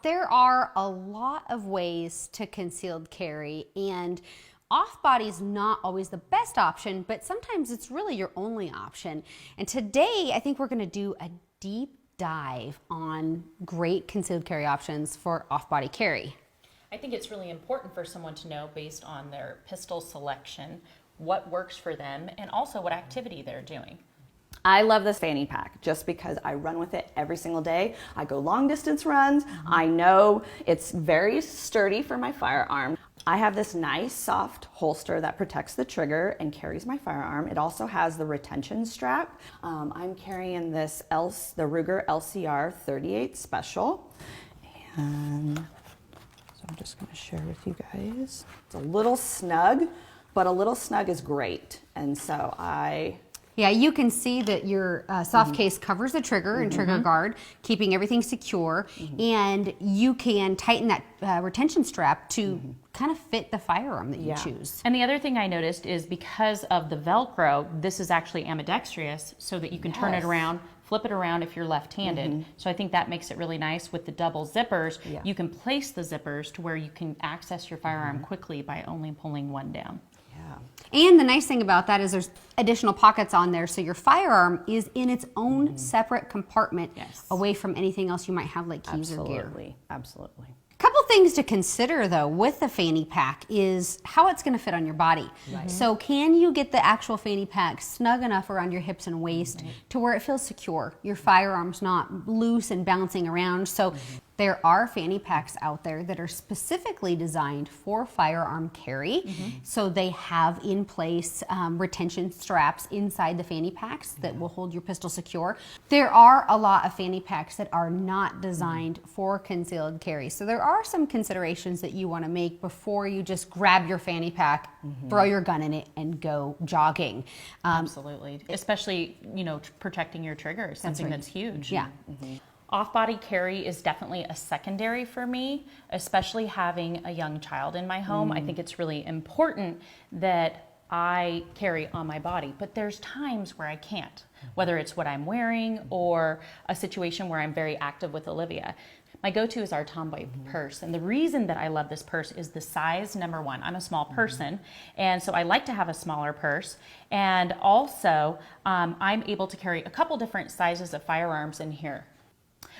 There are a lot of ways to concealed carry, and off-body is not always the best option, but sometimes it's really your only option. And today, I think we're going to do a deep dive on great concealed carry options for off-body carry. I think it's really important for someone to know, based on their pistol selection, what works for them and also what activity they're doing. I love this fanny pack just because I run with it every single day. I go long distance runs. I know it's very sturdy for my firearm. I have this nice soft holster that protects the trigger and carries my firearm. It also has the retention strap. I'm carrying this the Ruger LCR 38 Special. And so I'm just gonna share with you guys. It's a little snug, but a little snug is great. And so Yeah, you can see that your soft case covers the trigger and trigger guard, keeping everything secure, and you can tighten that retention strap to kind of fit the firearm that you choose. And the other thing I noticed is, because of the Velcro, this is actually ambidextrous, so that you can turn it around, flip it around if you're left-handed. So I think that makes it really nice. With the double zippers, you can place the zippers to where you can access your firearm quickly by only pulling one down. And the nice thing about that is there's additional pockets on there, so your firearm is in its own separate compartment away from anything else you might have, like keys or gear. Absolutely. A couple things to consider though with the fanny pack is how it's going to fit on your body. So can you get the actual fanny pack snug enough around your hips and waist to where it feels secure? Your firearm's not loose and bouncing around. So there are fanny packs out there that are specifically designed for firearm carry. So they have in place retention straps inside the fanny packs that will hold your pistol secure. There are a lot of fanny packs that are not designed for concealed carry. So there are some considerations that you want to make before you just grab your fanny pack, throw your gun in it, and go jogging. Absolutely. Especially, protecting your trigger is something that's huge. Yeah. Off-body carry is definitely a secondary for me, especially having a young child in my home. I think it's really important that I carry on my body, but there's times where I can't, whether it's what I'm wearing or a situation where I'm very active with Olivia. My go-to is our Tomboy purse, and the reason that I love this purse is the size. Number one, I'm a small person, and so I like to have a smaller purse, and also I'm able to carry a couple different sizes of firearms in here.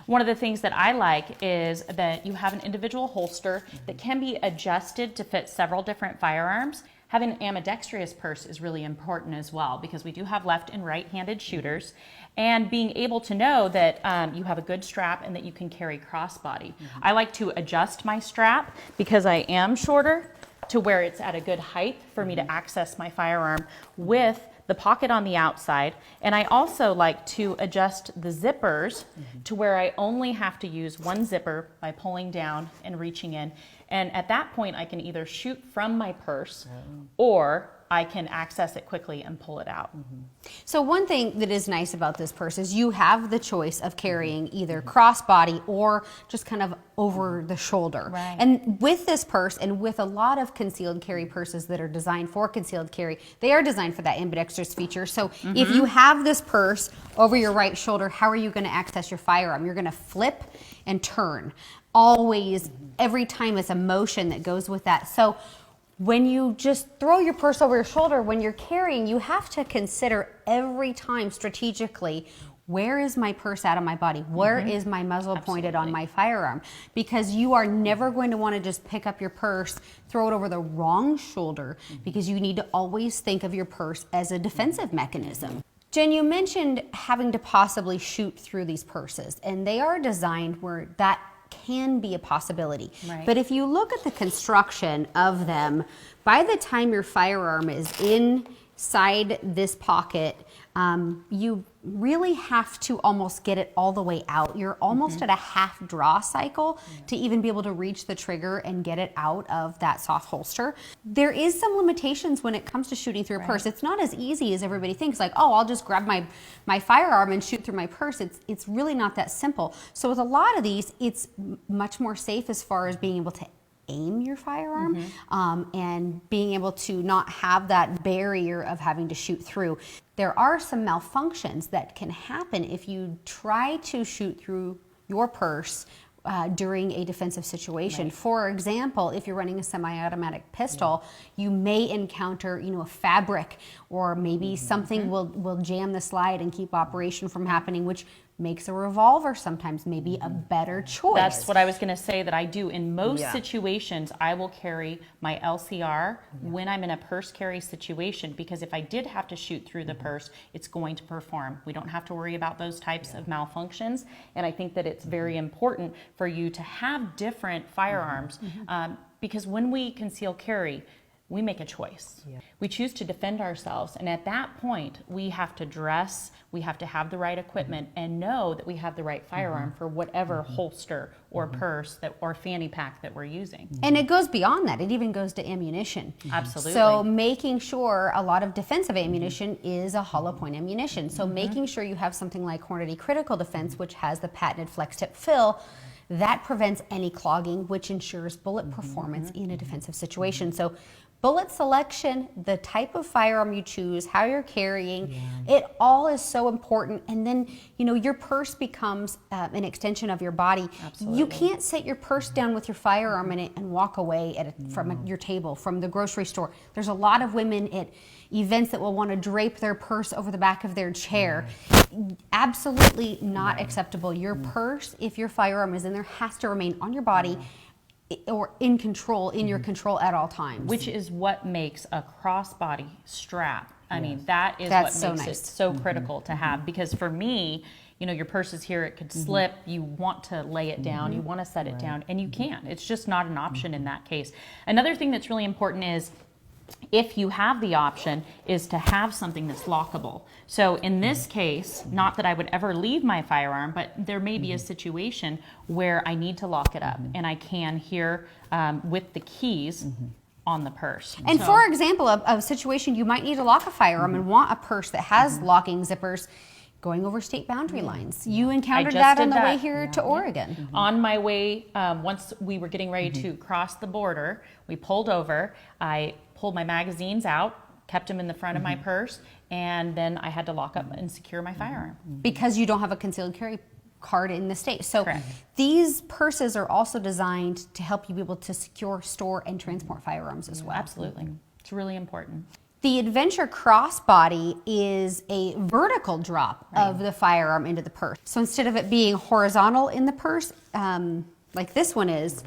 One of the things that I like is that you have an individual holster that can be adjusted to fit several different firearms. Having an ambidextrous purse is really important as well, because we do have left and right-handed shooters, and being able to know that you have a good strap and that you can carry crossbody. I like to adjust my strap, because I am shorter, to where it's at a good height for me to access my firearm with the pocket on the outside. And I also like to adjust the zippers to where I only have to use one zipper by pulling down and reaching in. And at that point, I can either shoot from my purse or I can access it quickly and pull it out. So one thing that is nice about this purse is you have the choice of carrying either crossbody or just kind of over the shoulder. And with this purse, and with a lot of concealed carry purses that are designed for concealed carry, they are designed for that ambidextrous feature. So if you have this purse over your right shoulder, how are you going to access your firearm? You're going to flip and turn. Always, every time, it's a motion that goes with that. So when you just throw your purse over your shoulder, when you're carrying, you have to consider every time strategically, where is my purse out of my body? Where is my muzzle pointed on my firearm? Because you are never going to want to just pick up your purse, throw it over the wrong shoulder, because you need to always think of your purse as a defensive mechanism. Jen, you mentioned having to possibly shoot through these purses, and they are designed where that can be a possibility. But if you look at the construction of them, by the time your firearm is inside this pocket, you really have to almost get it all the way out. You're almost at a half draw cycle to even be able to reach the trigger and get it out of that soft holster. There is some limitations when it comes to shooting through a purse. It's not as easy as everybody thinks, like, oh, I'll just grab my firearm and shoot through my purse. It's really not that simple. So with a lot of these, it's much more safe as far as being able to aim your firearm and being able to not have that barrier of having to shoot through. There are some malfunctions that can happen if you try to shoot through your purse during a defensive situation. For example, if you're running a semi-automatic pistol, you may encounter, a fabric, or maybe something will jam the slide and keep operation from happening, which makes a revolver sometimes maybe a better choice. That's what I was going to say that I do. In most situations, I will carry my LCR when I'm in a purse carry situation, because if I did have to shoot through the purse, it's going to perform. We don't have to worry about those types of malfunctions. And I think that it's very important for you to have different firearms, because when we conceal carry, we make a choice. We choose to defend ourselves, and at that point we have to dress, we have to have the right equipment, and know that we have the right firearm for whatever holster or purse or fanny pack that we're using. And it goes beyond that. It even goes to ammunition. Absolutely. So making sure, a lot of defensive ammunition is a hollow point ammunition. So making sure you have something like Hornady Critical Defense, which has the patented flex tip fill, that prevents any clogging, which ensures bullet performance in a defensive situation. So bullet selection, the type of firearm you choose, how you're carrying, it all is so important. And then, your purse becomes an extension of your body. Absolutely. You can't set your purse down with your firearm in it and walk away from your table, from the grocery store. There's a lot of women at events that will want to drape their purse over the back of their chair. Absolutely not acceptable. Your purse, if your firearm is in there, has to remain on your body or in your control at all times. Which is what makes a crossbody strap. I mean, that is That's what so makes nice. it so critical to have, because for me, your purse is here, it could slip, you want to lay it down, you want to set it down, and you can't. It's just not an option in that case. Another thing that's really important is, if you have the option, is to have something that's lockable. So in this case, not that I would ever leave my firearm, but there may be a situation where I need to lock it up, and I can here with the keys on the purse. And for example, a situation you might need to lock a firearm and want a purse that has locking zippers, going over state boundary lines. You encountered that on the way here to Oregon. On my way, once we were getting ready to cross the border, we pulled over. I pulled my magazines out, kept them in the front of my purse, and then I had to lock up and secure my firearm. Because you don't have a concealed carry card in the state. So Correct. these purses are also designed to help you be able to secure, store, and transport firearms as well. Absolutely. It's really important. The Adventure Crossbody is a vertical drop of the firearm into the purse. So instead of it being horizontal in the purse, like this one is,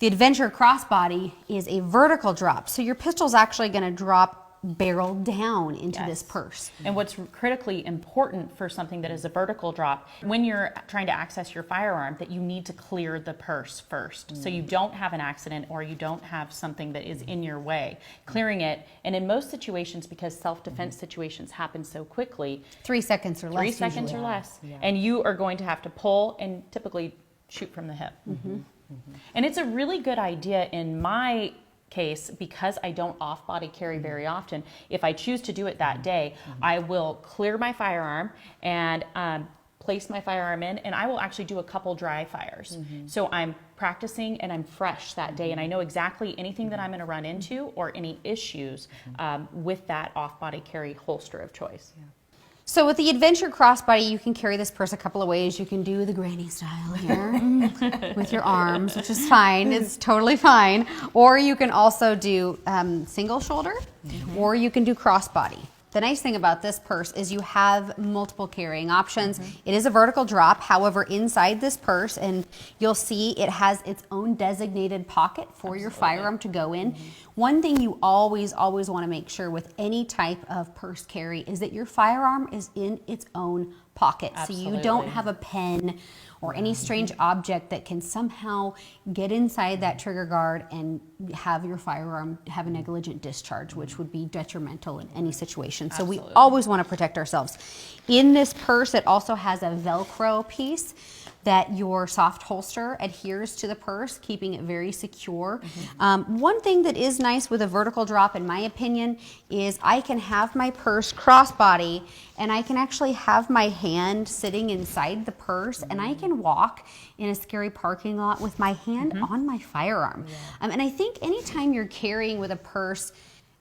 the Adventure Crossbody is a vertical drop. So your pistol's actually going to drop barrel down into this purse. And what's critically important for something that is a vertical drop, when you're trying to access your firearm, that you need to clear the purse first. So you don't have an accident, or you don't have something that is in your way. Clearing it, and in most situations, because self-defense situations happen so quickly, 3 seconds or less. 3 seconds or less, and you are going to have to pull and typically shoot from the hip. And it's a really good idea in my case, because I don't off-body carry very often. If I choose to do it that day, I will clear my firearm and place my firearm in, and I will actually do a couple dry fires. So I'm practicing and I'm fresh that day, and I know exactly anything that I'm going to run into or any issues with that off-body carry holster of choice. So with the Adventure Crossbody, you can carry this purse a couple of ways. You can do the granny style here with your arms, which is fine. It's totally fine. Or you can also do single shoulder, or you can do crossbody. The nice thing about this purse is you have multiple carrying options. It is a vertical drop. However, inside this purse, and you'll see it has its own designated pocket for your firearm to go in. One thing you always want to make sure with any type of purse carry is that your firearm is in its own pocket. So you don't have a pen or any strange object that can somehow get inside that trigger guard and have your firearm have a negligent discharge, which would be detrimental in any situation. So we always want to protect ourselves. In this purse, it also has a Velcro piece that your soft holster adheres to the purse, keeping it very secure. One thing that is nice with a vertical drop, in my opinion, is I can have my purse crossbody, and I can actually have my hand sitting inside the purse, and I can walk in a scary parking lot with my hand on my firearm. And I think anytime you're carrying with a purse,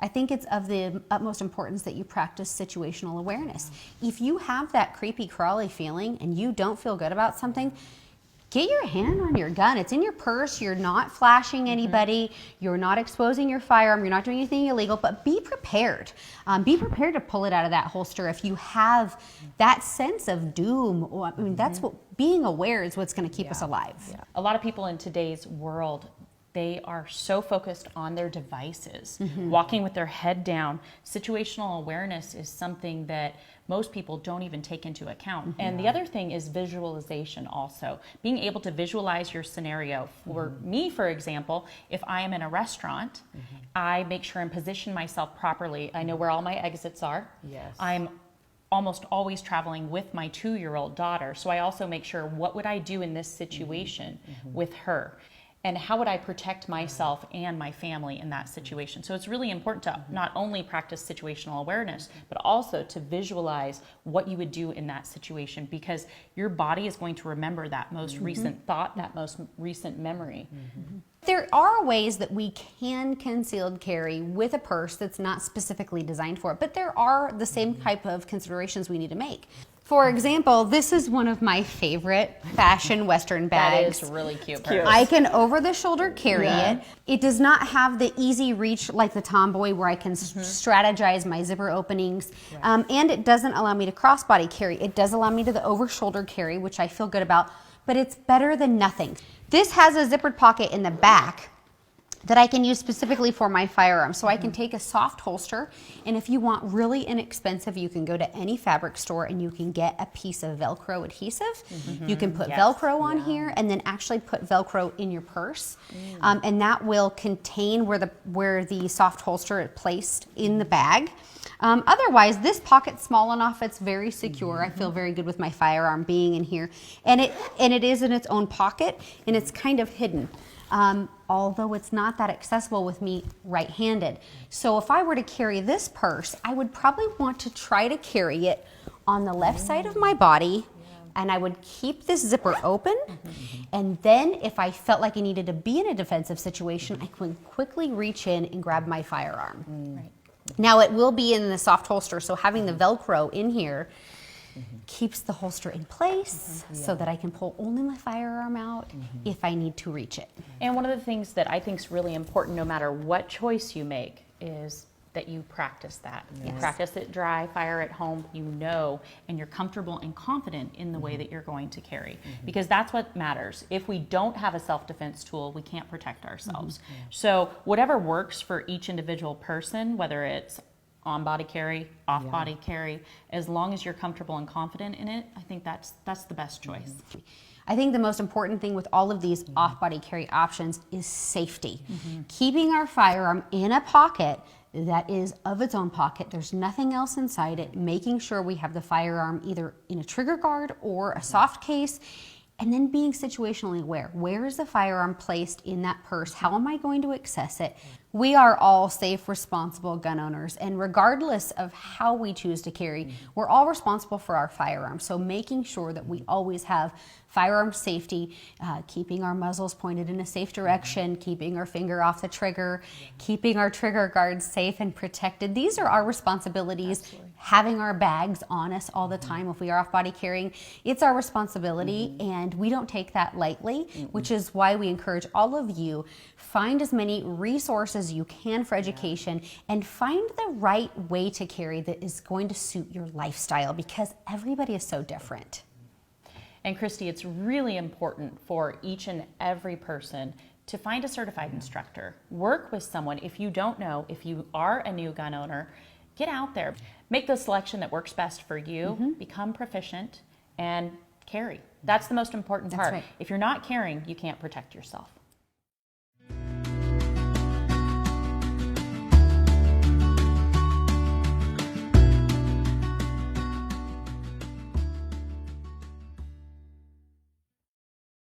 I think it's of the utmost importance that you practice situational awareness. If you have that creepy crawly feeling and you don't feel good about something, get your hand on your gun. It's in your purse. You're not flashing anybody. You're not exposing your firearm. You're not doing anything illegal, but be prepared. Be prepared to pull it out of that holster if you have that sense of doom. I mean, that's what being aware is what's going to keep us alive. A lot of people in today's world, they are so focused on their devices, walking with their head down. Situational awareness is something that most people don't even take into account. And the other thing is visualization also. Being able to visualize your scenario. For me, for example, if I am in a restaurant, I make sure and position myself properly. I know where all my exits are. Yes. I'm almost always traveling with my 2-year-old daughter. So I also make sure, what would I do in this situation with her? And how would I protect myself and my family in that situation? So it's really important to not only practice situational awareness, but also to visualize what you would do in that situation, because your body is going to remember that most recent thought, that most recent memory. There are ways that we can concealed carry with a purse that's not specifically designed for it, but there are the same type of considerations we need to make. For example, this is one of my favorite fashion Western bags. That is really cute. I can over the shoulder carry it. It does not have the easy reach like the Tomboy where I can strategize my zipper openings. And it doesn't allow me to crossbody carry. It does allow me to the over shoulder carry, which I feel good about, but it's better than nothing. This has a zippered pocket in the back that I can use specifically for my firearm. So I can take a soft holster, and if you want really inexpensive, you can go to any fabric store and you can get a piece of Velcro adhesive. You can put Velcro on here and then actually put Velcro in your purse. And that will contain where the soft holster is placed in the bag. Otherwise, this pocket's small enough, it's very secure. I feel very good with my firearm being in here. And it is in its own pocket, and it's kind of hidden. Although it's not that accessible with me right-handed. So if I were to carry this purse, I would probably want to try to carry it on the left side of my body, and I would keep this zipper open, and then if I felt like I needed to be in a defensive situation, I could quickly reach in and grab my firearm. Now it will be in the soft holster, so having the Velcro in here keeps the holster in place so that I can pull only my firearm out if I need to reach it. And one of the things that I think is really important, no matter what choice you make, is that you practice that. You practice it dry, fire at home, you know, and you're comfortable and confident in the way that you're going to carry. Because that's what matters. If we don't have a self-defense tool, we can't protect ourselves. So whatever works for each individual person, whether it's on body carry, off body carry, as long as you're comfortable and confident in it, I think that's the best choice. I think the most important thing with all of these off-body carry options is safety. Keeping our firearm in a pocket that is of its own pocket, there's nothing else inside it, making sure we have the firearm either in a trigger guard or a soft case, and then being situationally aware. Where is the firearm placed in that purse? How am I going to access it? We are all safe, responsible gun owners, and regardless of how we choose to carry, we're all responsible for our firearms. So making sure that we always have firearm safety, keeping our muzzles pointed in a safe direction, keeping our finger off the trigger, keeping our trigger guards safe and protected. These are our responsibilities. Having our bags on us all the time if we are off body carrying, it's our responsibility, and we don't take that lightly, which is why we encourage all of you, find as many resources you can for education and find the right way to carry that is going to suit your lifestyle, because everybody is so different. And Kristy, it's really important for each and every person to find a certified instructor. Work with someone. If you don't know, if you are a new gun owner, get out there. Make the selection that works best for you, become proficient, and carry. That's the most important part. Right. If you're not carrying, you can't protect yourself.